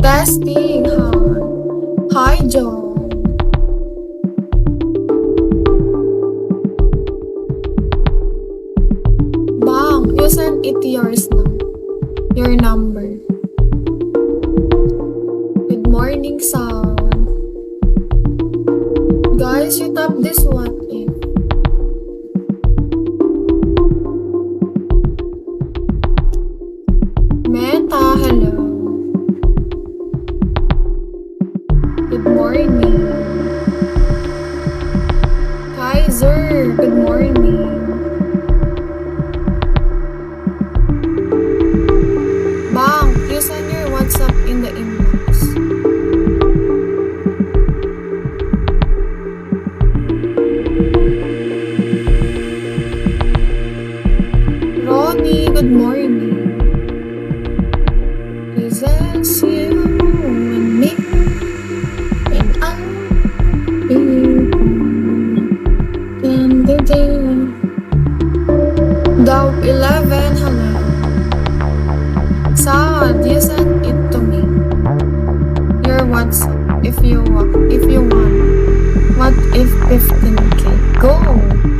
Testing, hi. Hi, John. Bang, you sent it yours now. Your number. Good morning, Sam. Guys, you tap this what if. Meta, hello. Good morning. Kaiser, good morning. Bang, you send your WhatsApp in the inbox. Ronnie, good morning. Is this you and me? And I in the day. Dog 11, hello. Sad, you sent it to me. Your WhatsApp if you want. What if 15K? Go!